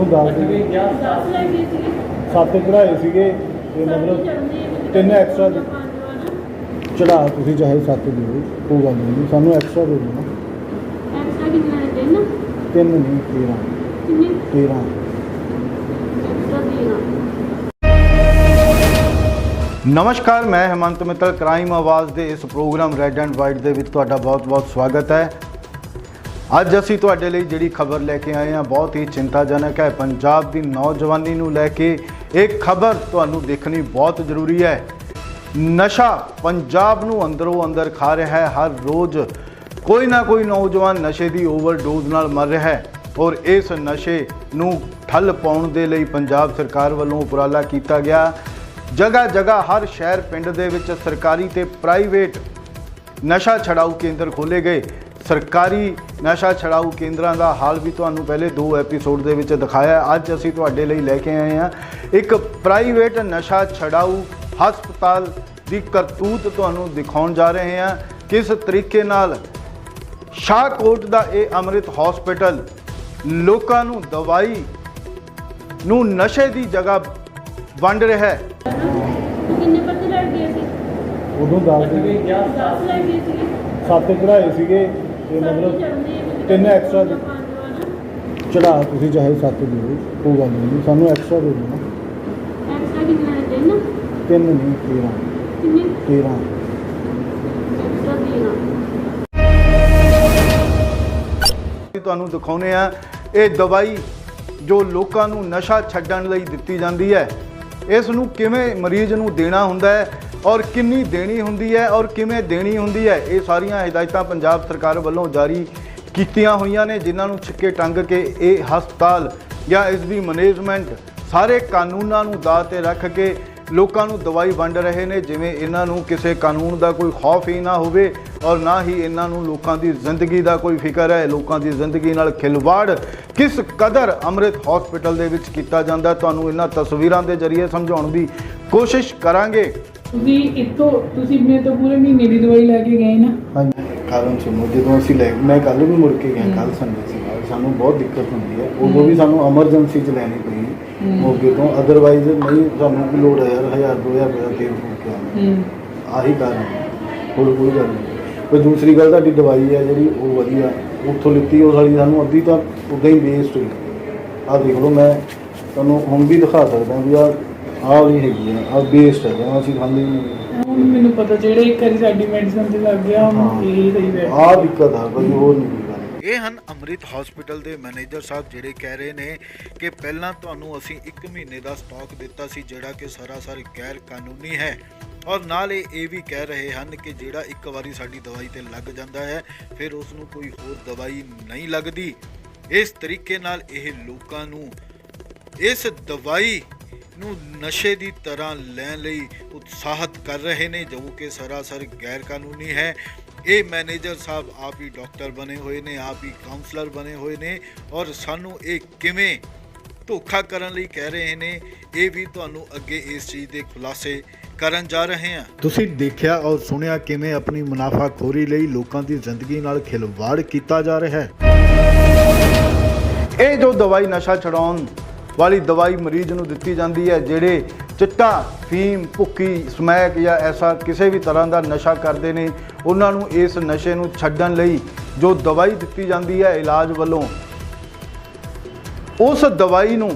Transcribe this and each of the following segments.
10 7 चढ़ाए ਸੀਗੇ ਤੇ ਮਤਲਬ 3 ਐਕਸਟਰਾ ਚੜਾ ਤੁਸੀਂ ਚਾਹੇ 7 ਦਿਓ ਕੋਈ ਗੱਲ ਨਹੀਂ ਸਾਨੂੰ ਐਕਸਟਰਾ ਦੇ ਦਿਓ एक्स्ट्रा कितना है देना 3 नहीं 13 कितने 13 एक्स्ट्रा देना। नमस्कार, मैं हेमंत मित्तल क्राइम आवाज़ ਦੇ ਇਸ ਪ੍ਰੋਗਰਾਮ ਰੈੱਡ ਐਂਡ ਵਾਈਟ ਦੇ ਵਿੱਚ ਤੁਹਾਡਾ ਬਹੁਤ-ਬਹੁਤ ਸਵਾਗਤ ਹੈ। ਅੱਜ ਅਸੀਂ ਤੁਹਾਡੇ ਲਈ ਜਿਹੜੀ ਖਬਰ ਲੈ ਕੇ ਆਏ ਹਾਂ ਬਹੁਤ ਹੀ ਚਿੰਤਾਜਨਕ ਹੈ। ਪੰਜਾਬ ਦੀ ਨੌਜਵਾਨੀ ਨੂੰ ਲੈ ਕੇ ਇੱਕ ਖਬਰ ਤੁਹਾਨੂੰ ਦੇਖਣੀ ਬਹੁਤ ਜ਼ਰੂਰੀ ਹੈ। ਨਸ਼ਾ ਪੰਜਾਬ ਨੂੰ ਅੰਦਰੋਂ ਅੰਦਰ ਖਾ ਰਿਹਾ ਹੈ। ਹਰ ਰੋਜ਼ ਕੋਈ ਨਾ ਕੋਈ ਨੌਜਵਾਨ ਨਸ਼ੇ ਦੀ ਓਵਰਡੋਜ਼ ਨਾਲ ਮਰ ਰਿਹਾ ਹੈ ਔਰ ਇਸ ਨਸ਼ੇ ਨੂੰ ਠੱਲ ਪਾਉਣ ਦੇ ਲਈ ਪੰਜਾਬ ਸਰਕਾਰ ਵੱਲੋਂ ਉਪਰਾਲਾ ਕੀਤਾ ਗਿਆ। ਜਗ੍ਹਾ ਜਗ੍ਹਾ ਹਰ ਸ਼ਹਿਰ ਪਿੰਡ ਦੇ ਵਿੱਚ ਸਰਕਾਰੀ ਤੇ ਪ੍ਰਾਈਵੇਟ ਨਸ਼ਾ ਛਡਾਊ ਕੇਂਦਰ ਖੋਲ੍ਹੇ ਗਏ। ਸਰਕਾਰੀ ਨਸ਼ਾ ਛਡਾਊ ਕੇਂਦਰਾਂ ਦਾ ਹਾਲ ਵੀ ਤੁਹਾਨੂੰ ਪਹਿਲੇ 2 ਐਪੀਸੋਡ ਦੇ ਵਿੱਚ ਦਿਖਾਇਆ। ਅੱਜ ਅਸੀਂ ਤੁਹਾਡੇ ਲਈ ਲੈ ਕੇ ਆਏ ਹਾਂ ਇੱਕ ਪ੍ਰਾਈਵੇਟ ਨਸ਼ਾ ਛਡਾਊ ਹਸਪਤਾਲ ਦੀ ਕਰਤੂਤ ਤੁਹਾਨੂੰ ਦਿਖਾਉਣ ਜਾ ਰਹੇ ਹਾਂ। ਕਿਸ ਤਰੀਕੇ ਨਾਲ ਸ਼ਾਹਕੋਟ ਦਾ ਇਹ ਅੰਮ੍ਰਿਤ ਹਸਪਤਾਲ ਲੋਕਾਂ ਨੂੰ ਦਵਾਈ ਨੂੰ ਨਸ਼ੇ ਦੀ ਜਗ੍ਹਾ ਵੰਡ ਰਿਹਾ ਹੈ। कितने पत्ते लड़ गए थे ਉਦੋਂ 10 10 लड़ गए थे 7 ਚੜਾਏ ਸੀਗੇ ਤੇ ਮਤਲਬ 3 ਐਕਸਟਰਾ ਚੜਾ ਤੁਸੀਂ ਚਾਹੇ 7 ਦਿਓ ਕੋਈ ਗੱਲ ਨਹੀਂ ਸਾਨੂੰ ਐਕਸਟਰਾ ਦੇ ਦਿਓ एक्स्ट्रा कितना है देना 3 नहीं 13 कितने 13 एक्स्ट्रा देना। ਤੁਹਾਨੂੰ ਦਿਖਾਉਂਦੇ ਆ ਇਹ ਦਵਾਈ ਜੋ ਲੋਕਾਂ ਨੂੰ ਨਸ਼ਾ ਛੱਡਣ ਲਈ ਦਿੱਤੀ ਜਾਂਦੀ ਹੈ। ਇਸ ਨੂੰ ਕਿਵੇਂ ਮਰੀਜ਼ ਨੂੰ ਦੇਣਾ ਹੁੰਦਾ ਹੈ ਔਰ ਕਿੰਨੀ ਦੇਣੀ ਹੁੰਦੀ ਹੈ ਔਰ ਕਿਵੇਂ ਦੇਣੀ ਹੁੰਦੀ ਹੈ, ਇਹ ਸਾਰੀਆਂ ਹਦਾਇਤਾਂ ਪੰਜਾਬ ਸਰਕਾਰ ਵੱਲੋਂ ਜਾਰੀ ਕੀਤੀਆਂ ਹੋਈਆਂ ਨੇ, ਜਿਨ੍ਹਾਂ ਨੂੰ ਛਿੱਕੇ ਟੰਗ ਕੇ ਇਹ ਹਸਪਤਾਲ ਜਾਂ ਇਸ ਦੀ ਮੈਨੇਜਮੈਂਟ ਸਾਰੇ ਕਾਨੂੰਨਾਂ ਨੂੰ ਦਾਅ 'ਤੇ ਰੱਖ ਕੇ ਲੋਕਾਂ ਨੂੰ ਦਵਾਈ ਵੰਡ ਰਹੇ ਨੇ। ਜਿਵੇਂ ਇਹਨਾਂ ਨੂੰ ਕਿਸੇ ਕਾਨੂੰਨ ਦਾ ਕੋਈ ਖੌਫ ਹੀ ਨਾ ਹੋਵੇ ਔਰ ਨਾ ਹੀ ਇਹਨਾਂ ਨੂੰ ਲੋਕਾਂ ਦੀ ਜ਼ਿੰਦਗੀ ਦਾ ਕੋਈ ਫਿਕਰ ਹੈ। ਲੋਕਾਂ ਦੀ ਜ਼ਿੰਦਗੀ ਨਾਲ ਖਿਲਵਾੜ ਕਿਸ ਕਦਰ ਅੰਮ੍ਰਿਤ ਹਸਪਤਾਲ ਦੇ ਵਿੱਚ ਕੀਤਾ ਜਾਂਦਾ ਤੁਹਾਨੂੰ ਇਹਨਾਂ ਤਸਵੀਰਾਂ ਦੇ ਜ਼ਰੀਏ ਸਮਝਾਉਣ ਦੀ ਕੋਸ਼ਿਸ਼ ਕਰਾਂਗੇ। ਤੁਸੀਂ ਮੇਰੇ ਤੋਂ ਪੂਰੇ ਮਹੀਨੇ ਦੀ ਦਵਾਈ ਲੈ ਕੇ ਗਏ ਨਾ। ਹਾਂਜੀ, ਕਾਰਨ ਸੁਣੋ, ਜਦੋਂ ਅਸੀਂ ਮੈਂ ਕੱਲ੍ਹ ਵੀ ਮੁੜ ਕੇ ਗਿਆ, ਕੱਲ੍ਹ ਸੰਡੇ ਸੀ, ਸਾਨੂੰ ਬਹੁਤ ਦਿੱਕਤ ਹੁੰਦੀ ਹੈ। ਉਦੋਂ ਵੀ ਸਾਨੂੰ ਐਮਰਜੈਂਸੀ 'ਚ ਲੈਣੀ ਪਈ ਮੋਗੇ ਤੋਂ, ਅਦਰਵਾਈਜ਼ ਨਹੀਂ ਸਾਨੂੰ ਕੀ ਲੋੜ ਹੈ ਯਾਰ 1000-2000 ਰੁਪਏ ਤੇਲ ਫੂਕ ਕੇ ਆਉਣਾ। ਆਹੀ ਕਾਰਨ ਹੋਰ ਕੋਈ ਗੱਲ ਨਹੀਂ। ਪਰ ਦੂਸਰੀ ਗੱਲ, ਤੁਹਾਡੀ ਦਵਾਈ ਹੈ ਜਿਹੜੀ ਉਹ ਵਧੀਆ ਉੱਥੋਂ ਲਿੱਤੀ, ਉਹ ਸਾਡੀ ਸਾਨੂੰ ਅੱਧੀ ਤਾਂ ਉੱਦਾਂ ਹੀ ਵੇਸਟ ਹੋਈ। ਆਹ ਦੇਖ ਲਓ, ਮੈਂ ਤੁਹਾਨੂੰ ਹੁਣ ਵੀ ਦਿਖਾ ਸਕਦਾ ਵੀ ਆਹ ਨਹੀਂ ਹੈਗੀ ਆ, ਆਹ ਵੇਸਟ ਹੈ, ਅਸੀਂ ਖਾਂਦੇ ਨਹੀਂ। ਹੁਣ ਮੈਨੂੰ ਪਤਾ ਜਿਹੜੇ ਇੱਕ ਵਾਰੀ ਸਾਡੀ ਮੈਡੀਸਨ ਤੇ ਲੱਗ ਗਿਆ ਹੁਣ ਇਹ ਸਹੀ ਬੈਠ ਆਹ ਦਿੱਕਤ ਆ ਕੋਈ ਹੋਰ ਨਹੀਂ ਕੋਈ ਗੱਲ। ਇਹ ਹਨ ਅੰਮ੍ਰਿਤ ਹਸਪਤਾਲ ਦੇ ਮੈਨੇਜਰ ਸਾਹਿਬ ਜਿਹੜੇ ਕਹਿ ਰਹੇ ਨੇ ਕਿ ਪਹਿਲਾਂ ਤੁਹਾਨੂੰ ਅਸੀਂ 1 ਮਹੀਨੇ ਦਾ ਸਟਾਕ ਦਿੱਤਾ ਸੀ ਜਿਹੜਾ ਕਿ ਸਰਾਸਰ ਗੈਰ ਕਾਨੂੰਨੀ ਹੈ ਔਰ ਨਾਲ ਇਹ ਵੀ ਕਹਿ ਰਹੇ ਹਨ ਕਿ ਜਿਹੜਾ ਇੱਕ ਵਾਰੀ ਸਾਡੀ ਦਵਾਈ ਤੇ ਲੱਗ ਜਾਂਦਾ ਹੈ ਫਿਰ ਉਸ ਨੂੰ ਕੋਈ ਹੋਰ ਦਵਾਈ ਨਹੀਂ ਲੱਗਦੀ। ਇਸ ਤਰੀਕੇ ਨਾਲ ਇਹ ਲੋਕਾਂ ਨੂੰ ਇਸ ਦਵਾਈ ਨੂੰ ਨਸ਼ੇ ਦੀ ਤਰ੍ਹਾਂ ਲੈਣ ਲਈ ਉਤਸ਼ਾਹਿਤ ਕਰ ਰਹੇ ਨੇ ਜੋ ਕਿ ਸਰਾਸਰ ਗੈਰ ਕਾਨੂੰਨੀ ਹੈ। ਇਹ ਮੈਨੇਜਰ ਸਾਹਿਬ ਆਪ ਹੀ ਡਾਕਟਰ ਬਣੇ ਹੋਏ ਨੇ, ਆਪ ਹੀ ਕਾਉਂਸਲਰ ਬਣੇ ਹੋਏ ਨੇ ਔਰ ਸਾਨੂੰ ਇਹ ਕਿਵੇਂ ਧੋਖਾ ਕਰਨ ਲਈ ਕਹਿ ਰਹੇ ਨੇ ਇਹ ਵੀ ਤੁਹਾਨੂੰ ਅੱਗੇ ਇਸ ਚੀਜ਼ ਦੇ ਖੁਲਾਸੇ ਕਰਨ ਜਾ ਰਹੇ ਹਾਂ। ਤੁਸੀਂ ਦੇਖਿਆ ਔਰ ਸੁਣਿਆ ਕਿਵੇਂ ਆਪਣੀ ਮੁਨਾਫਾਖੋਰੀ ਲਈ ਲੋਕਾਂ ਦੀ ਜ਼ਿੰਦਗੀ ਨਾਲ ਖਿਲਵਾੜ ਕੀਤਾ ਜਾ ਰਿਹਾ ਹੈ। ਇਹ ਜੋ ਦਵਾਈ ਨਸ਼ਾ ਛਡਾਉਣ ਵਾਲੀ ਦਵਾਈ ਮਰੀਜ਼ ਨੂੰ ਦਿੱਤੀ ਜਾਂਦੀ ਹੈ, ਜਿਹੜੇ ਚਿੱਟਾ, ਫੀਮ, ਭੁੱਕੀ, ਸਮੈਕ ਜਾਂ ਐਸਾ ਕਿਸੇ ਵੀ ਤਰ੍ਹਾਂ ਦਾ ਨਸ਼ਾ ਕਰਦੇ ਨੇ, ਉਹਨਾਂ ਨੂੰ ਇਸ ਨਸ਼ੇ ਨੂੰ ਛੱਡਣ ਲਈ ਜੋ ਦਵਾਈ ਦਿੱਤੀ ਜਾਂਦੀ ਹੈ ਇਲਾਜ ਵੱਲੋਂ, ਉਸ ਦਵਾਈ ਨੂੰ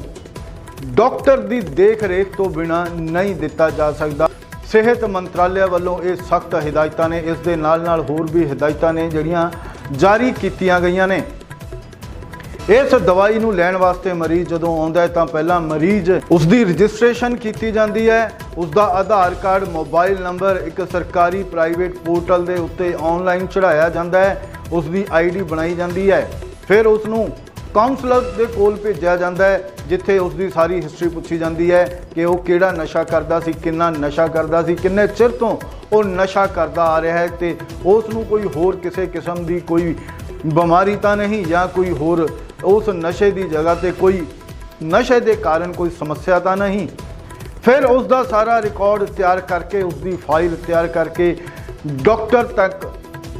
ਡਾਕਟਰ ਦੀ ਦੇਖ ਰੇਖ ਤੋਂ ਬਿਨਾਂ ਨਹੀਂ ਦਿੱਤਾ ਜਾ ਸਕਦਾ। ਸਿਹਤ ਮੰਤਰਾਲੇ ਵੱਲੋਂ ਇਹ ਸਖਤ ਹਦਾਇਤਾਂ ਨੇ। ਇਸ ਦੇ ਨਾਲ ਨਾਲ ਹੋਰ ਵੀ ਹਦਾਇਤਾਂ ਨੇ ਜਿਹੜੀਆਂ ਜਾਰੀ ਕੀਤੀਆਂ ਗਈਆਂ ਨੇ। ਇਸ ਦਵਾਈ ਨੂੰ ਲੈਣ ਵਾਸਤੇ ਮਰੀਜ਼ ਜਦੋਂ ਆਉਂਦਾ ਹੈ ਤਾਂ ਪਹਿਲਾਂ ਮਰੀਜ਼ ਉਸ ਦੀ ਰਜਿਸਟ੍ਰੇਸ਼ਨ ਕੀਤੀ ਜਾਂਦੀ ਹੈ। ਉਸ ਦਾ ਆਧਾਰ ਕਾਰਡ, ਮੋਬਾਈਲ ਨੰਬਰ ਇੱਕ ਸਰਕਾਰੀ ਪ੍ਰਾਈਵੇਟ ਪੋਰਟਲ ਦੇ ਉੱਤੇ ਆਨਲਾਈਨ ਚੜਾਇਆ ਜਾਂਦਾ ਹੈ। ਉਸ ਦੀ ਆਈਡੀ ਬਣਾਈ ਜਾਂਦੀ ਹੈ। ਫਿਰ ਉਸ ਨੂੰ ਕਾਉਂਸਲਰ ਦੇ ਕੋਲ ਭੇਜਿਆ ਜਾਂਦਾ ਹੈ ਜਿੱਥੇ ਉਸ ਦੀ ਸਾਰੀ ਹਿਸਟਰੀ ਪੁੱਛੀ ਜਾਂਦੀ ਹੈ ਕਿ ਉਹ ਕਿਹੜਾ ਨਸ਼ਾ ਕਰਦਾ ਸੀ, ਕਿੰਨਾ ਨਸ਼ਾ ਕਰਦਾ ਸੀ, ਕਿੰਨੇ ਚਿਰ ਤੋਂ ਉਹ ਨਸ਼ਾ ਕਰਦਾ ਆ ਰਿਹਾ ਹੈ ਤੇ ਉਸ ਨੂੰ ਕੋਈ ਹੋਰ ਕਿਸੇ ਕਿਸਮ ਦੀ ਕੋਈ ਬਿਮਾਰੀ ਤਾਂ ਨਹੀਂ ਜਾਂ ਕੋਈ ਹੋਰ ਉਸ ਨਸ਼ੇ ਦੀ ਜਗ੍ਹਾ ਤੇ ਕੋਈ ਨਸ਼ੇ ਦੇ ਕਾਰਨ ਕੋਈ ਸਮੱਸਿਆ ਤਾਂ ਨਹੀਂ। ਫਿਰ ਉਸ ਦਾ ਸਾਰਾ ਰਿਕਾਰਡ ਤਿਆਰ ਕਰਕੇ ਉਸ ਦੀ ਫਾਈਲ ਤਿਆਰ ਕਰਕੇ ਡਾਕਟਰ ਤੱਕ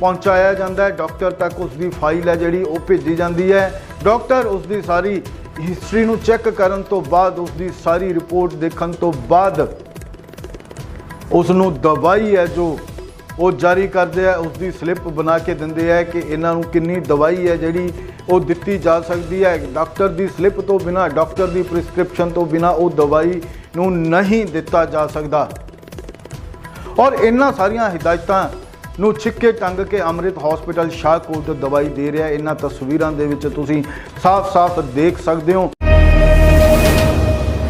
ਪਹੁੰਚਾਇਆ ਜਾਂਦਾ ਹੈ। ਡਾਕਟਰ ਤੱਕ ਉਸ ਦੀ ਫਾਈਲ ਹੈ ਜਿਹੜੀ ਉਹ ਭੇਜੀ ਜਾਂਦੀ ਹੈ। ਡਾਕਟਰ ਉਸ ਦੀ ਸਾਰੀ ਹਿਸਟਰੀ ਨੂੰ ਚੈੱਕ ਕਰਨ ਤੋਂ ਬਾਅਦ ਉਸ ਦੀ ਸਾਰੀ ਰਿਪੋਰਟ ਦੇਖਣ ਤੋਂ ਬਾਅਦ ਉਸ ਨੂੰ ਦਵਾਈ ਹੈ ਜੋ ਉਹ ਜਾਰੀ ਕਰਦੇ ਆ, ਉਸ ਦੀ ਸਲਿੱਪ ਬਣਾ ਕੇ ਦਿੰਦੇ ਆ ਕਿ ਇਹਨਾਂ ਨੂੰ ਕਿੰਨੀ ਦਵਾਈ ਹੈ ਜਿਹੜੀ ਉਹ ਦਿੱਤੀ ਜਾ ਸਕਦੀ ਹੈ। ਡਾਕਟਰ ਦੀ ਸਲਿੱਪ ਤੋਂ ਬਿਨਾਂ, ਡਾਕਟਰ ਦੀ ਪ੍ਰਿਸਕ੍ਰਿਪਸ਼ਨ ਤੋਂ ਬਿਨਾਂ ਉਹ ਦਵਾਈ ਨੂੰ ਨਹੀਂ ਦਿੱਤਾ ਜਾ ਸਕਦਾ। ਔਰ ਇਹਨਾਂ ਸਾਰੀਆਂ ਹਿਦਾਇਤਾਂ ਨੂੰ ਛਿੱਕੇ ਟੰਗ ਕੇ ਅੰਮ੍ਰਿਤ ਹਸਪੀਟਲ ਸ਼ਾਹਕੋਟ ਦਵਾਈ ਦੇ ਰਿਹਾ। ਇਹਨਾਂ ਤਸਵੀਰਾਂ ਦੇ ਵਿੱਚ ਤੁਸੀਂ ਸਾਫ਼-ਸਾਫ਼ ਦੇਖ ਸਕਦੇ ਹੋ।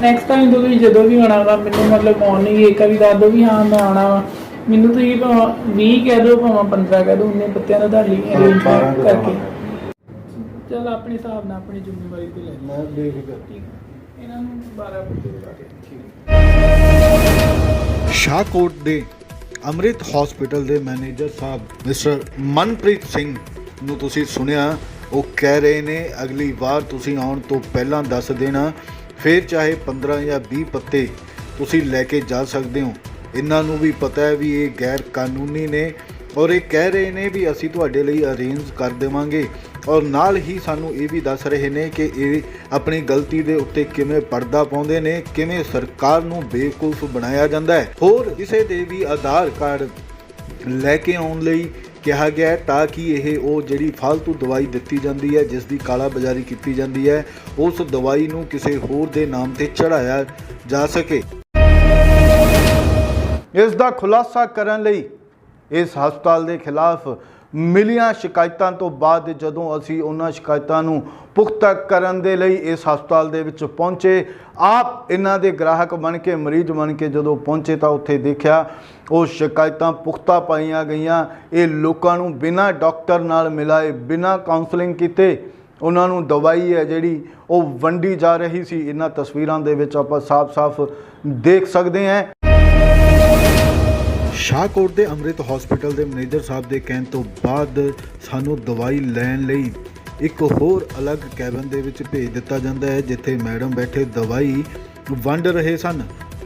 ਨੈਕਸਟ ਟਾਈਮ ਤੋਂ ਤੁਸੀਂ ਜਦੋਂ ਵੀ ਆਉਣਾ ਵਾ ਮੈਨੂੰ ਮਤਲਬ ਮਾਰਨਿੰਗ ਇੱਕ ਵਾਰੀ ਦੱਸ ਦਿਓ ਵੀ ਹਾਂ ਮੈਂ ਆਉਣਾ ਵਾ। ਮੈਨੂੰ ਤੁਸੀਂ ਭਾਵੇਂ 20 ਕਹਿ ਦਿਓ ਭਾਵੇਂ 15 ਕਹਿ ਦਿਓ, ਉਨੇ ਬੱਤਿਆਂ ਦਾ ਤੁਹਾਡੀ ਅਰੇਂਜਮੈਂਟ ਕਰਕੇ ਚਲ ਆਪਣੇ ਹਿਸਾਬ ਨਾਲ ਆਪਣੀ ਜ਼ਿੰਮੇਵਾਰੀ ਤੇ ਲੈ ਲਓ। ਮੈਂ ਦੇਖ ਕੇ ਇਹਨਾਂ ਨੂੰ 12 ਬੱਤੇ ਲਾ ਕੇ ਸ਼ਾਹਕੋਟ ਦੇ ਅੰਮ੍ਰਿਤ ਹਸਪੀਟਲ ਦੇ ਮੈਨੇਜਰ ਸਾਹਿਬ ਮਿਸਟਰ ਮਨਪ੍ਰੀਤ ਸਿੰਘ ਨੂੰ ਤੁਸੀਂ ਸੁਣਿਆ, ਉਹ ਕਹਿ ਰਹੇ ਨੇ ਅਗਲੀ ਵਾਰ ਤੁਸੀਂ ਆਉਣ ਤੋਂ ਪਹਿਲਾਂ ਦੱਸ ਦੇਣਾ, ਫਿਰ ਚਾਹੇ 15 ਜਾਂ 20 ਪੱਤੇ ਤੁਸੀਂ ਲੈ ਕੇ ਜਾ ਸਕਦੇ ਹੋ। ਇਹਨਾਂ ਨੂੰ ਵੀ ਪਤਾ ਹੈ ਵੀ ਇਹ ਗੈਰ ਕਾਨੂੰਨੀ ਨੇ ਔਰ ਇਹ ਕਹਿ ਰਹੇ ਨੇ ਵੀ ਅਸੀਂ ਤੁਹਾਡੇ ਲਈ ਅਰੇਂਜ ਕਰ ਦੇਵਾਂਗੇ। ਔਰ ਨਾਲ ਹੀ ਸਾਨੂੰ ਇਹ ਵੀ ਦੱਸ ਰਹੇ ਨੇ ਕਿ ਇਹ ਆਪਣੀ ਗਲਤੀ ਦੇ ਉੱਤੇ ਕਿਵੇਂ ਪਰਦਾ ਪਾਉਂਦੇ ਨੇ, ਕਿਵੇਂ ਸਰਕਾਰ ਨੂੰ ਬੇਵਕੂਫ ਬਣਾਇਆ ਜਾਂਦਾ ਹੈ। ਹੋਰ ਕਿਸੇ ਦੇ ਵੀ ਆਧਾਰ ਕਾਰਡ ਲੈ ਕੇ ਆਉਣ ਲਈ ਕਿਹਾ ਗਿਆ ਹੈ ਤਾਂ ਕਿ ਇਹ ਉਹ ਜਿਹੜੀ ਫालतू ਦਵਾਈ ਦਿੱਤੀ ਜਾਂਦੀ ਹੈ, ਜਿਸ ਦੀ ਕਾਲਾ ਬਾਜ਼ਾਰੀ ਕੀਤੀ ਜਾਂਦੀ ਹੈ, ਉਸ ਦਵਾਈ ਨੂੰ ਕਿਸੇ ਹੋਰ ਦੇ ਨਾਮ ਤੇ ਚੜਾਇਆ ਜਾ ਸਕੇ। ਇਸ ਦਾ ਖੁਲਾਸਾ ਕਰਨ ਲਈ ਇਸ ਹਸਪਤਾਲ ਦੇ ਖਿਲਾਫ ਮਿਲੀਆਂ ਸ਼ਿਕਾਇਤਾਂ ਤੋਂ ਬਾਅਦ ਜਦੋਂ ਅਸੀਂ ਉਹਨਾਂ ਸ਼ਿਕਾਇਤਾਂ ਨੂੰ ਪੁਖਤਾ ਕਰਨ ਦੇ ਲਈ ਇਸ ਹਸਪਤਾਲ ਦੇ ਵਿੱਚ ਪਹੁੰਚੇ, ਆਪ ਇਹਨਾਂ ਦੇ ਗ੍ਰਾਹਕ ਬਣ ਕੇ, ਮਰੀਜ਼ ਬਣ ਕੇ ਜਦੋਂ ਪਹੁੰਚੇ ਤਾਂ ਉੱਥੇ ਦੇਖਿਆ ਉਹ ਸ਼ਿਕਾਇਤਾਂ ਪੁਖਤਾ ਪਾਈਆਂ ਗਈਆਂ। ਇਹ ਲੋਕਾਂ ਨੂੰ ਬਿਨਾਂ ਡਾਕਟਰ ਨਾਲ ਮਿਲਾਏ, ਬਿਨਾਂ ਕਾਉਂਸਲਿੰਗ ਕੀਤੇ ਉਹਨਾਂ ਨੂੰ ਦਵਾਈ ਹੈ ਜਿਹੜੀ ਉਹ ਵੰਡੀ ਜਾ ਰਹੀ ਸੀ। ਇਹਨਾਂ ਤਸਵੀਰਾਂ ਦੇ ਵਿੱਚ ਆਪਾਂ ਸਾਫ਼-ਸਾਫ਼ ਦੇਖ ਸਕਦੇ ਹਾਂ। ਸ਼ਾਹਕੋਟ ਦੇ ਅੰਮ੍ਰਿਤ ਹਸਪੀਟਲ ਦੇ ਮੈਨੇਜਰ ਸਾਹਿਬ ਦੇ ਕਹਿਣ ਤੋਂ ਬਾਅਦ ਸਾਨੂੰ ਦਵਾਈ ਲੈਣ ਲਈ ਇੱਕ ਹੋਰ ਅਲੱਗ ਕੈਬਨ ਦੇ ਵਿੱਚ ਭੇਜ ਦਿੱਤਾ ਜਾਂਦਾ ਹੈ, ਜਿੱਥੇ ਮੈਡਮ ਬੈਠੇ ਦਵਾਈ ਵੰਡ ਰਹੇ ਸਨ।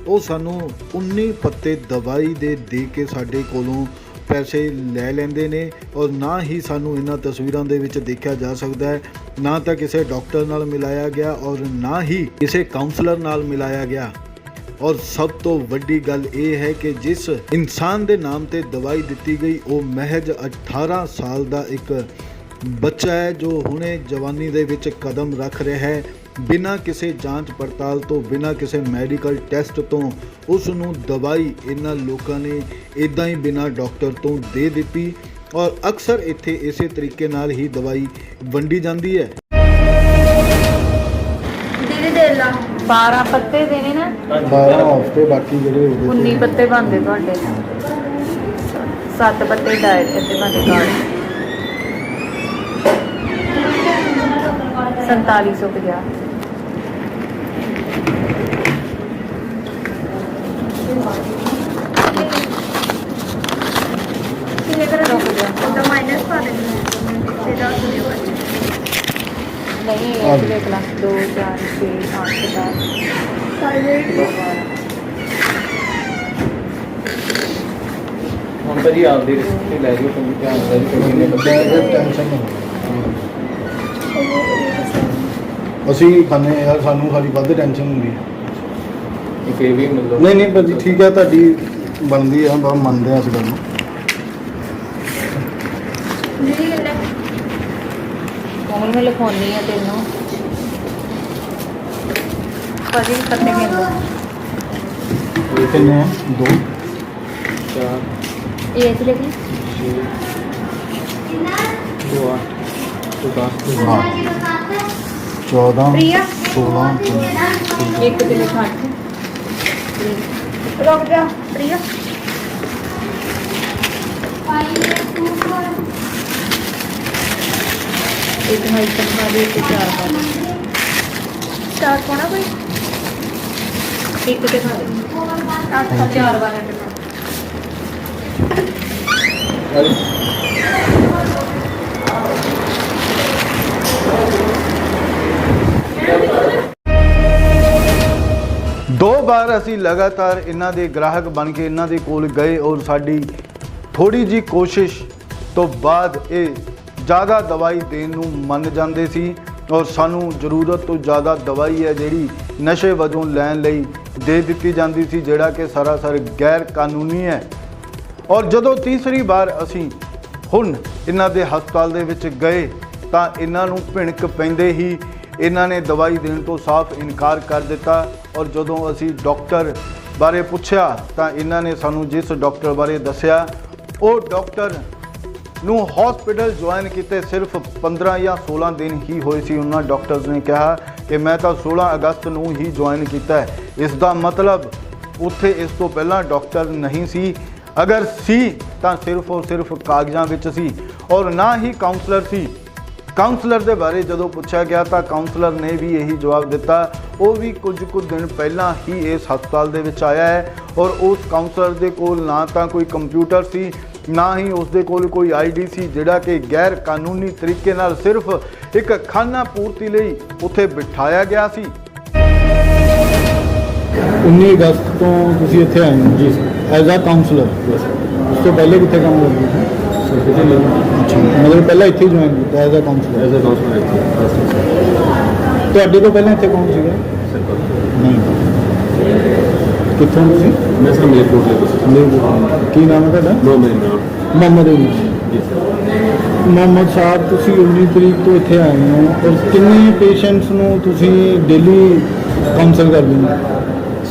ਉਹ ਸਾਨੂੰ 19 ਪੱਤੇ ਦਵਾਈ ਦੇ ਕੇ ਸਾਡੇ ਕੋਲੋਂ ਪੈਸੇ ਲੈ ਲੈਂਦੇ ਨੇ ਔਰ ਨਾ ਹੀ ਸਾਨੂੰ ਇਹਨਾਂ ਤਸਵੀਰਾਂ ਦੇ ਵਿੱਚ ਦੇਖਿਆ ਜਾ ਸਕਦਾ ਹੈ, ਨਾ ਤਾਂ ਕਿਸੇ ਡਾਕਟਰ ਨਾਲ ਮਿਲਾਇਆ ਗਿਆ ਔਰ ਨਾ ਹੀ ਕਿਸੇ ਕਾਉਂਸਲਰ ਨਾਲ ਮਿਲਾਇਆ ਗਿਆ। ਔਰ ਸਭ ਤੋਂ ਵੱਡੀ ਗੱਲ ਇਹ ਹੈ ਕਿ ਜਿਸ ਇਨਸਾਨ ਦੇ ਨਾਮ ਤੇ ਦਵਾਈ ਦਿੱਤੀ ਗਈ ਉਹ ਮਹਿਜ 18 ਸਾਲ ਦਾ ਇੱਕ ਬੱਚਾ ਹੈ, ਜੋ ਹੁਣੇ ਜਵਾਨੀ ਦੇ ਵਿੱਚ ਕਦਮ ਰੱਖ ਰਿਹਾ ਹੈ। ਬਿਨਾਂ ਕਿਸੇ ਜਾਂਚ ਪੜਤਾਲ ਤੋਂ, ਬਿਨਾਂ ਕਿਸੇ ਮੈਡੀਕਲ ਟੈਸਟ ਤੋਂ ਉਸ ਨੂੰ ਦਵਾਈ ਇਹਨਾਂ ਲੋਕਾਂ ਨੇ ਇਦਾਂ ਹੀ ਬਿਨਾਂ ਡਾਕਟਰ ਤੋਂ ਦੇ ਦਿੱਤੀ ਔਰ ਅਕਸਰ ਇੱਥੇ ਇਸੇ ਤਰੀਕੇ ਨਾਲ ਹੀ ਦਵਾਈ ਵੰਡੀ ਜਾਂਦੀ ਹੈ। 12 ਪੱਤੇ ਦੇਣੇ ਨਾ, 12 ਹਫ਼ਤੇ ਬਾਕੀ ਜਿਹੜੇ 19 ਪੱਤੇ ਬਣਦੇ ਤੁਹਾਡੇ, 7 ਪੱਤੇ ਡਾਇਟ ਤੇ ਬਣਦੇ ਕਾਰਡ 4750। ਮਾਈਨਸ ਪਾ ਦੇਣਾ ਤੇ ਦੱਸ ਦਿਓ। नहीं एक देख ला 2 4 6 8 10 ਹੁਣ ਤਾਂ ਜੀ ਆਪਦੇ ਰਿਸਕ ਲੈ ਜਿਓ, ਤੁਹਾਨੂੰ ਧਿਆਨ ਨਾਲ ਜੀ ਕਿੰਨੇ ਬੱਚੇ ਟੈਨਸ਼ਨ ਨਾ ਅਸੀਂ ਖਾਂਦੇ ਯਾਰ, ਸਾਨੂੰ ਸਾਡੀ ਵੱਧ ਟੈਨਸ਼ਨ ਹੁੰਦੀ ਹੈ। ਇੱਕ ਇਹ ਵੀ ਮਿਲ ਨਹੀਂ ਨਹੀਂ ਭਾਜੀ ਠੀਕ ਹੈ, ਤੁਹਾਡੀ ਬਣਦੀ ਆ, ਬਹੁਤ ਮੰਨਦੇ ਆ ਇਸ ਗੱਲ ਨੂੰ। कोमल में लिखवानी है तेनों भाजी पत्ते के अंदर ਇਹ ਕਿੰਨੇ ਆ? 2 4 ये ऐसे लेके 2 8 10 ਹਾਂ 14 प्रिया 16 एक तो लिखा रुक जा प्रिया एक हाई तक खा दे, एक 4 खा दे, 4 पाना कोई एक तो खा दे 4 बार ਦੋ ਵਾਰ ਅਸੀਂ ਲਗਾਤਾਰ ਇਹਨਾਂ ਦੇ ਗ੍ਰਾਹਕ ਬਣ ਕੇ ਇਹਨਾਂ ਦੇ ਕੋਲ ਗਏ ਔਰ ਸਾਡੀ ਥੋੜੀ ਜੀ ਕੋਸ਼ਿਸ਼ ਤੋਂ ਬਾਅਦ ਇਹ ज़्यादा दवाई देने ਨੂੰ ਮੰਨ ਜਾਂਦੇ ਸੀ ਔਰ ਸਾਨੂੰ ਜ਼ਰੂਰਤ ਤੋਂ ਜ਼ਿਆਦਾ ਦਵਾਈ ਹੈ ਜਿਹੜੀ ਨਸ਼ੇ ਵਜੋਂ ਲੈਣ ਲਈ ਦੇ ਦਿੱਤੀ ਜਾਂਦੀ ਸੀ, ਜਿਹੜਾ ਕਿ ਸਰਾਸਰ ਗੈਰ ਕਾਨੂੰਨੀ ਹੈ। ਔਰ ਜਦੋਂ ਤੀਸਰੀ ਵਾਰ ਅਸੀਂ ਹੁਣ ਇਹਨਾਂ ਦੇ ਹਸਪਤਾਲ ਦੇ ਵਿੱਚ ਗਏ ਤਾਂ ਇਹਨਾਂ ਨੂੰ ਭਿਣਕ ਪੈਂਦੇ ਹੀ ਇਹਨਾਂ ਨੇ ਦਵਾਈ ਦੇਣ ਤੋਂ ਸਾਫ਼ ਇਨਕਾਰ ਕਰ ਦਿੱਤਾ। ਔਰ ਜਦੋਂ ਅਸੀਂ ਡਾਕਟਰ ਬਾਰੇ ਪੁੱਛਿਆ ਤਾਂ ਇਹਨਾਂ ਨੇ ਸਾਨੂੰ ਜਿਸ ਡਾਕਟਰ ਬਾਰੇ ਦੱਸਿਆ, ਉਹ ਡਾਕਟਰ ਨੂੰ ਹਸਪੀਟਲ ਜੁਆਇਨ ਕੀਤੇ ਸਿਰਫ 15 ਜਾਂ 16 ਦਿਨ ਹੀ ਹੋਏ ਸੀ। ਉਹਨਾਂ ਡਾਕਟਰਸ ਨੇ ਕਿਹਾ ਕਿ ਮੈਂ ਤਾਂ 16 ਅਗਸਤ ਨੂੰ ਹੀ ਜੁਆਇਨ ਕੀਤਾ ਹੈ। ਇਸ ਦਾ ਮਤਲਬ ਉੱਥੇ ਇਸ ਤੋਂ ਪਹਿਲਾਂ ਡਾਕਟਰ ਨਹੀਂ ਸੀ, ਅਗਰ ਸੀ ਤਾਂ ਸਿਰਫ ਔਰ ਸਿਰਫ ਕਾਗਜ਼ਾਂ ਵਿੱਚ ਸੀ ਔਰ ਨਾ ਹੀ ਕਾਉਂਸਲਰ ਸੀ। ਕਾਉਂਸਲਰ ਦੇ ਬਾਰੇ ਜਦੋਂ ਪੁੱਛਿਆ ਗਿਆ ਤਾਂ ਕਾਉਂਸਲਰ ਨੇ ਵੀ ਇਹੀ ਜਵਾਬ ਦਿੱਤਾ, ਉਹ ਵੀ ਕੁਝ ਕੁ ਦਿਨ ਪਹਿਲਾਂ ਹੀ ਇਸ ਹਸਪਤਾਲ ਦੇ ਵਿੱਚ ਆਇਆ ਹੈ ਔਰ ਉਸ ਕਾਉਂਸਲਰ ਦੇ ਕੋਲ ਨਾ ਤਾਂ ਕੋਈ ਕੰਪਿਊਟਰ ਸੀ, ਨਾ ਹੀ ਉਸ ਦੇ ਕੋਲ ਕੋਈ ਆਈਡੀ ਸੀ, ਜਿਹੜਾ ਕਿ ਗੈਰ ਕਾਨੂੰਨੀ ਤਰੀਕੇ ਨਾਲ ਸਿਰਫ ਇੱਕ ਖਾਨਾ ਪੂਰਤੀ ਲਈ ਉੱਥੇ ਬਿਠਾਇਆ ਗਿਆ ਸੀ। 19 ਅਗਸਤ ਤੋਂ ਤੁਸੀਂ ਇੱਥੇ ਆਏ ਹੋ ਜੀ ਐਜ਼ ਆ ਕਾਉਂਸਲਰ। ਉਸ ਤੋਂ ਪਹਿਲੇ ਕਿੱਥੇ ਕੰਮ ਕਰਦੇ ਸੀ? ਅੱਛਾ, ਮਤਲਬ ਪਹਿਲਾਂ ਇੱਥੇ ਜੁਆਇਨ ਕੀਤਾ as a councillor. As a councillor ਇੱਥੇ ਤੁਹਾਡੇ ਤੋਂ ਪਹਿਲਾਂ ਇੱਥੇ ਕੌਣ ਸੀਗਾ? ਨਹੀਂ, ਕਿੱਥੋਂ ਤੁਸੀਂ? ਮੈਂ ਸਰ ਮਲੇਰਕੋਟਲੇ ਤੋਂ। ਮਲੇਰਕੋਟਲੇ। ਕੀ ਨਾਮ ਹੈ ਤੁਹਾਡਾ? ਮੁਹੰਮਦ ਅਲੀ। ਜੀ ਸਰ। ਮੁਹੰਮਦ ਸਾਹਿਬ, ਤੁਸੀਂ 19 ਤਰੀਕ ਤੋਂ ਇੱਥੇ ਆਏ ਹੋ ਔਰ ਕਿੰਨੇ ਪੇਸ਼ੈਂਟਸ ਨੂੰ ਤੁਸੀਂ ਡੇਲੀ ਕਾਉਂਸਲ ਕਰਦੇ ਹੋ?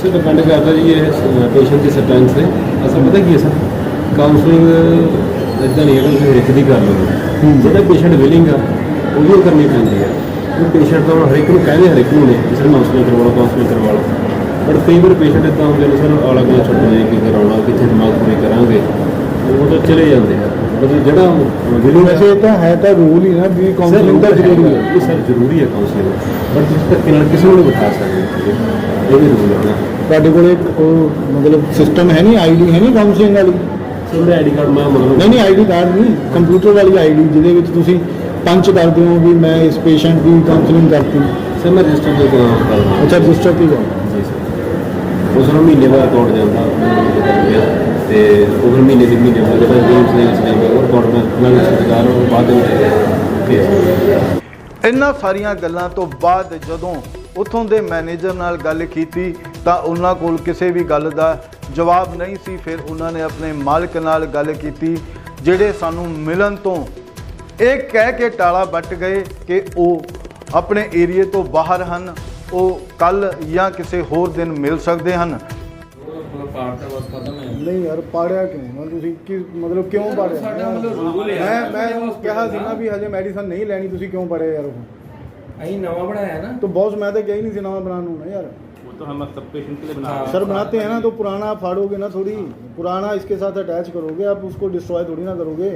ਸਰ ਡਿਪੈਂਡ ਕਰਦਾ ਜੀ ਇਹ ਪੇਸ਼ੈਂਟ ਦੀ ਸਟੈਂਸ ਤੇ। ਅਸਲ ਪਤਾ ਕੀ ਹੈ ਸਰ, ਕਾਉਂਸਲਿੰਗ ਇੱਦਾਂ ਨਹੀਂ ਹੈ ਕਿ ਤੁਸੀਂ ਇੱਕ ਦੀ ਕਰ ਲਓ। ਜਿਹੜਾ ਪੇਸ਼ੈਂਟ ਵਿਲਿੰਗ ਆ ਉਹ ਵੀ ਕਰਨੀ ਪੈਂਦੀ ਹੈ। ਉਹ ਪੇਸ਼ੈਂਟ ਤਾਂ ਹਰ ਇੱਕ ਨੂੰ ਕਹਿੰਦੇ, ਹਰ ਇੱਕ ਨੂੰ ਨਹੀਂ ਕਿਸੇ ਨੂੰ ਕਾਉਂਸਲਿੰਗ ਕਰਵਾ ਲਓ। ਬਟ ਕਈ ਵਾਰ ਪੇਸ਼ੈਂਟ ਇੱਦਾਂ ਹੁੰਦੇ ਨੇ ਸਰ, ਆਲਾ ਕੋਲ ਛੱਡੋ ਜੀ ਕੀ ਕਰਾਉਣਾ, ਕਿੱਥੇ ਦਿਮਾਗ ਪੂਰੀ ਕਰਾਂਗੇ, ਉਹ ਤਾਂ ਚਲੇ ਜਾਂਦੇ ਆ। ਮਤਲਬ ਜਿਹੜਾ ਵਿਲਿੰਗ ਵੈਸੇ ਇਹ ਤਾਂ ਹੈ ਤਾਂ ਰੂਲ ਹੀ ਨਾ ਵੀ ਕਾਉਂਸਲਿੰਗ ਤਾਂ ਜ਼ਰੂਰੀ ਹੈ। ਇਹ ਸਰ ਜ਼ਰੂਰੀ ਹੈ ਕਾਉਂਸਲਿੰਗ, ਬਟ ਜਿਸ ਤੱਕ ਨਾਲ ਕਿਸੇ ਨੂੰ ਨਹੀਂ ਬਿਠਾ ਸਕਦੇ, ਇਹ ਵੀ ਰੂਲ ਹੈ। ਤੁਹਾਡੇ ਕੋਲ ਇੱਕ ਮਤਲਬ ਸਿਸਟਮ ਹੈ ਨਹੀਂ, ਆਈਡੀ ਹੈ ਨਹੀਂ ਕਾਉਂਸਲਿੰਗ ਵਾਲੀ? ਸਰ ਆਈਡੀ ਕਾਰਡ ਮੈਂ ਮਤਲਬ ਨਹੀਂ ਆਈਡੀ ਕਾਰਡ ਨਹੀਂ, ਕੰਪਿਊਟਰ ਵਾਲੀ ਆਈਡੀ ਜਿਹਦੇ ਵਿੱਚ ਤੁਸੀਂ ਪੰਚ ਕਰਦੇ ਹੋ ਵੀ ਮੈਂ ਇਸ ਪੇਸ਼ੈਂਟ ਦੀ ਕਾਉਂਸਲਿੰਗ ਕਰਤੀ। ਸਰ ਮੈਂ ਰਜਿਸਟਰ ਦੇ ਕਰਦਾ। ਅੱਛਾ, ਰਜਿਸਟਰ ਕੀ ਕਰ? ਜੀ ਸਰ। ਉਸ ਨੂੰ ਮਹੀਨੇ ਬਾਅਦ ਅਕਾਊਂਟ ਜਾਂਦਾ ਤੇ ਉਹ ਮਹੀਨੇ ਦੇ ਬਾਅਦ ਜਿਹੜਾ ਗੇਮਸ ਦੇ ਵਿੱਚ ਜਾਂਦਾ ਉਹ ਅਕਾਊਂਟ ਮੈਂ ਸਰਕਾਰ ਉਹ ਬਾਅਦ ਵਿੱਚ। ਇਹਨਾਂ ਸਾਰੀਆਂ ਗੱਲਾਂ ਤੋਂ ਬਾਅਦ ਜਦੋਂ ਉੱਥੋਂ ਦੇ ਮੈਨੇਜਰ ਨਾਲ ਗੱਲ ਕੀਤੀ ਤਾਂ ਉਹਨਾਂ ਕੋਲ ਕਿਸੇ ਵੀ ਗੱਲ ਦਾ ਜਵਾਬ ਨਹੀਂ ਸੀ। ਫਿਰ ਉਹਨਾਂ ਨੇ ਆਪਣੇ ਮਾਲਕ ਨਾਲ ਗੱਲ ਕੀਤੀ, ਜਿਹੜੇ ਸਾਨੂੰ ਮਿਲਣ ਤੋਂ ਇਹ ਕਹਿ ਕੇ ਟਾਲਾ ਵੱਟ ਗਏ ਕਿ ਉਹ ਆਪਣੇ ਏਰੀਏ ਤੋਂ ਬਾਹਰ ਹਨ, ਉਹ ਕੱਲ ਜਾਂ ਕਿਸੇ ਹੋਰ ਦਿਨ ਮਿਲ ਸਕਦੇ ਹਨ। ਨਹੀਂ ਯਾਰ, ਪਾੜਿਆ ਕਿਉਂ? ਤੁਸੀਂ ਕੀ ਮਤਲਬ ਕਿਉਂ ਪਾੜਿਆ? ਮੈਂ ਕਿਹਾ ਸੀ ਨਾ ਵੀ ਹਜੇ ਮੈਡੀਸਨ ਨਹੀਂ ਲੈਣੀ, ਤੁਸੀਂ ਕਿਉਂ ਪਾੜਿਆ ਯਾਰ? ਉਹ ਅਸੀਂ ਨਵਾਂ ਬਣਾਇਆ ਨਾ तो बॉस मैं तो कही नहीं थी नवा बनाने ना यार। वो तो हम सब पेशेंट के लिए बना सर बनाते हैं ना तो पुराना आप फाड़ोगे ना, थोड़ी पुराना इसके साथ अटैच करोगे, आप उसको डिस्ट्रॉय थोड़ी ना करोगे।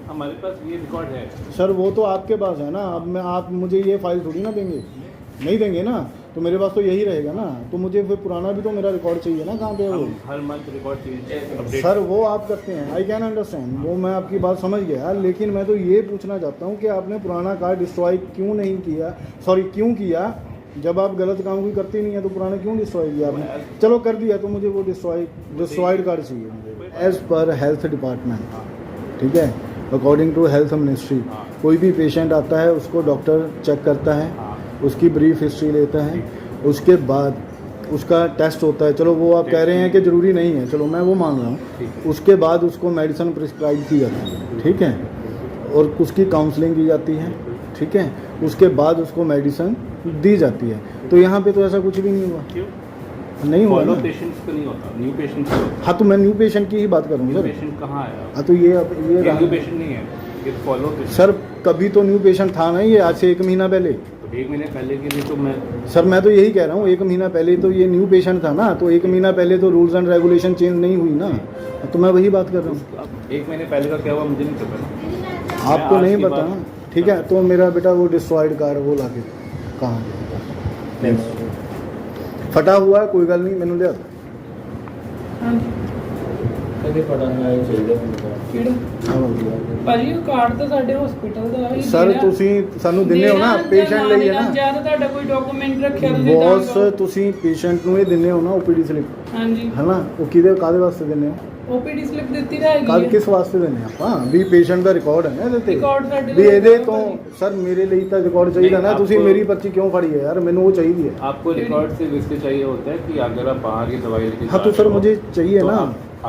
हमारे पास ये रिकॉर्ड है सर वो तो आपके पास है ना, अब मैं आप मुझे ये फाइल थोड़ी ना देंगे, नहीं देंगे ना, तो मेरे पास तो यही रहेगा ना, तो मुझे फिर पुराना भी तो मेरा रिकॉर्ड चाहिए ना, कहाँ पे है वो? हर मंथ रिकॉर्ड चाहिए। सर वो आप करते हैं, आई कैन अंडरस्टैंड, वो मैं आपकी बात समझ गया, लेकिन मैं तो ये पूछना चाहता हूँ कि आपने पुराना कार्ड डिस्ट्रॉय क्यों नहीं किया, सॉरी क्यों किया? जब आप गलत काम कोई करते नहीं है तो पुराना क्यों डिस्ट्रॉय किया आपने? चलो कर दिया तो मुझे वो डिस्ट्रॉयड कार्ड चाहिए मुझे एज पर हेल्थ डिपार्टमेंट, ठीक है, अकॉर्डिंग टू हेल्थ मिनिस्ट्री। कोई भी पेशेंट आता है उसको डॉक्टर चेक करता है, उसकी ब्रीफ हिस्ट्री लेता है, उसके बाद उसका टेस्ट होता है। चलो वो आप कह रहे हैं कि ज़रूरी नहीं है, चलो मैं वो मान रहा हूँ। उसके बाद उसको मेडिसिन प्रिस्क्राइब की जाती है, ठीक है, और उसकी काउंसलिंग की जाती है, ठीक है, उसके बाद उसको मेडिसिन दी जाती है। तो यहाँ पे तो ऐसा कुछ भी नहीं हुआ। क्यों नहीं हुआ ना? पेशेंट्स को नहीं होता, न्यू पेशेंट्स को। हाँ तो मैं न्यू पेशेंट की ही बात कर रहा हूँ सर। पेशेंट कहाँ आया? हाँ तो ये न्यू पेशेंट नहीं है, ये फॉलो सर कभी तो न्यू पेशेंट था ना, ये आज से 1 महीना पहले। तो 1 महीने पहले के लिए तो मैं सर मैं तो यही कह रहा हूँ, 1 महीना पहले तो ये न्यू पेशेंट था ना, तो 1 महीना पहले तो रूल्स एंड रेगुलेशन चेंज नहीं हुई ना, तो मैं वही बात कर रहा हूँ। 1 महीने पहले का क्या हुआ मुझे नहीं पता। आपको नहीं पता ना, ठीक है, तो मेरा बेटा वो डिस्ट्रॉयड कार वो ला के कहाँ फटा हुआ है, कोई गल नहीं, मैंने लिया कभी पता नहीं चाहिए ਕਿਹੜਾ ਭਾਜੀ ਉਹ ਕਾਰਡ ਤਾਂ ਸਾਡੇ ਹਸਪੀਟਲ ਦਾ ਹੀ ਸਰ ਤੁਸੀਂ ਸਾਨੂੰ ਦਿੰਦੇ ਹੋ ਨਾ ਪੇਸ਼ੈਂਟ ਲਈ ਹੈ ਨਾ, ਜਾਂ ਤਾਂ ਤੁਹਾਡਾ ਕੋਈ ਡਾਕੂਮੈਂਟ ਰੱਖਿਆ ਤੁਸੀਂ ਬੌਸ ਤੁਸੀਂ ਪੇਸ਼ੈਂਟ ਨੂੰ ਇਹ ਦਿੰਦੇ ਹੋ ਨਾ ਓਪੀਡੀ ਸਲਿੱਪ, ਹਾਂਜੀ ਹੈ ਨਾ, ਉਹ ਕਾਹਦੇ ਵਾਸਤੇ ਦਿੰਦੇ ਹੋ? ਓਪੀਡੀ ਸਲਿੱਪ ਦਿੱਤੀ ਤਾਂ ਹੈਗੀ ਕੱਲ ਹੈ। ਕਿਸ ਵਾਸਤੇ ਦੇਣੇ ਆਪਾਂ ਵੀ ਪੇਸ਼ੈਂਟ ਦਾ ਰਿਕਾਰਡ ਹੈ ਨਾ ਇਹਦੇ ਤੇ Record ਸਾਡੇ ਵੀ ਲਈ ਇਹਦੇ ਹੋਣਾ ਤੋਂ ਭਾਜੀ। ਸਰ ਮੇਰੇ ਲਈ ਤਾਂ ਰਿਕਾਰਡ ਚਾਹੀਦਾ ਨਾ ਨਹੀਂ, ਤੁਸੀਂ आपको- ਮੇਰੀ ਪਰਚੀ ਕਿਉਂ ਫੜੀ ਹੈ यार ਮੈਨੂੰ वो चाहिए है आपको रिकॉर्ड सिर्फ इसलिए चाहिए होता है कि अगर आप बाहर की दवाई लेके हाँ जा तो सर रहे हो, मुझे चाहिए तो ना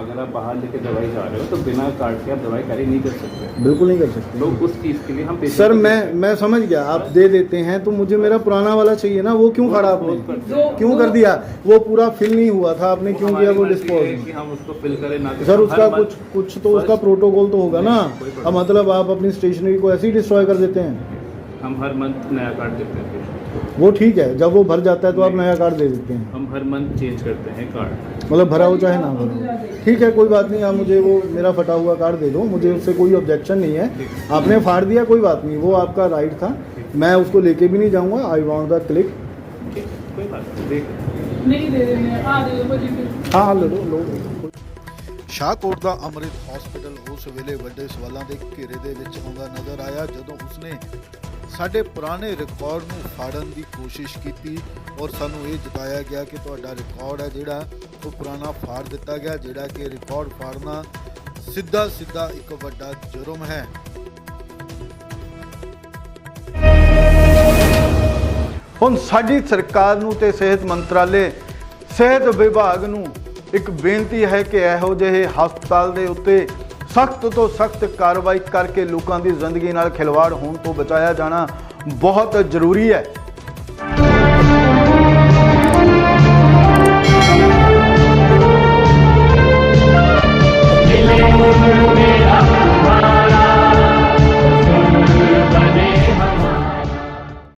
अगर आप बाहर लेके दवाई जा रहे हो तो बिना कार्ड के आप दवाई कैरी नहीं कर सकते। बिल्कुल नहीं कर सकते तो उस चीज़ के लिए हम patient सर को मैं समझ गया आप दे देते हैं तो मुझे मेरा पुराना वाला चाहिए ना वो क्यों खड़ा आपने जो क्यों कर दिया वो पूरा फिल नहीं हुआ था आपने क्यों किया वो हमारी मर्जी है डिस्पोज कि हम उसको फिल करें ना कि सर हम उसका हर कुछ month- कुछ तो उसका प्रोटोकॉल तो होगा ना कोई अब मतलब आप अपनी स्टेशनरी को ऐसे ही डिस्ट्रॉय कर देते हैं हम हर मंथ नया कार्ड देते हैं patient को। वो ठीक है जब वो भर जाता है तो आप नया कार्ड दे देते हैं हम हर मंथ चेंज करते हैं कार्ड। मतलब भरा हो चाहे ना भरा हो ठीक है कोई बात नहीं आप मुझे वो मेरा फटा हुआ कार्ड दे दो मुझे उससे कोई ऑब्जेक्शन नहीं है आपने फाड़ दिया कोई बात नहीं वो आपका राइट था मैं उसको लेके भी नहीं जाऊंगा आई वांट द क्लिक ठीक, कोई बात नहीं देख ਨਹੀਂ ਦੇ ਦਿੰਦੇ ਆ ਦੇ ਦਿਓ ਭਾਜੀ ਫਿਰ। हाँ लो लो ਸ਼ਾਹਕੋਟ ਦਾ ਅੰਮ੍ਰਿਤ ਹਸਪੀਟਲ ਉਸ ਵੇਲੇ ਵੱਡੇ ਸਵਾਲਾਂ ਦੇ ਘੇਰੇ ਦੇ ਵਿੱਚ ਆਉਂਦਾ ਨਜ਼ਰ ਆਇਆ ਜਦੋਂ ਉਸਨੇ ਸਾਡੇ ਪੁਰਾਣੇ ਰਿਕਾਰਡ ਨੂੰ ਫਾੜਨ ਦੀ ਕੋਸ਼ਿਸ਼ ਕੀਤੀ ਔਰ ਸਾਨੂੰ ਇਹ ਜਤਾਇਆ ਗਿਆ ਕਿ ਤੁਹਾਡਾ ਰਿਕਾਰਡ ਹੈ ਜਿਹੜਾ ਉਹ ਪੁਰਾਣਾ ਫਾੜ ਦਿੱਤਾ ਗਿਆ, ਜਿਹੜਾ ਕਿ ਰਿਕਾਰਡ ਫਾੜਨਾ ਸਿੱਧਾ ਇੱਕ ਵੱਡਾ ਜੁਰਮ ਹੈ। ਹੁਣ ਸਾਡੀ ਸਰਕਾਰ ਨੂੰ ਤੇ ਸਿਹਤ ਮੰਤਰਾਲੇ ਸਿਹਤ ਵਿਭਾਗ ਨੂੰ ਇੱਕ ਬੇਨਤੀ ਹੈ ਕਿ ਇਹੋ ਜਿਹੇ ਹਸਪਤਾਲ ਦੇ ਉੱਤੇ ਸਖਤ ਤੋਂ ਸਖਤ ਕਾਰਵਾਈ ਕਰਕੇ ਲੋਕਾਂ ਦੀ ਜ਼ਿੰਦਗੀ ਨਾਲ ਖਿਲਵਾੜ ਹੋਣ ਤੋਂ ਬਚਾਇਆ ਜਾਣਾ ਬਹੁਤ ਜ਼ਰੂਰੀ ਹੈ।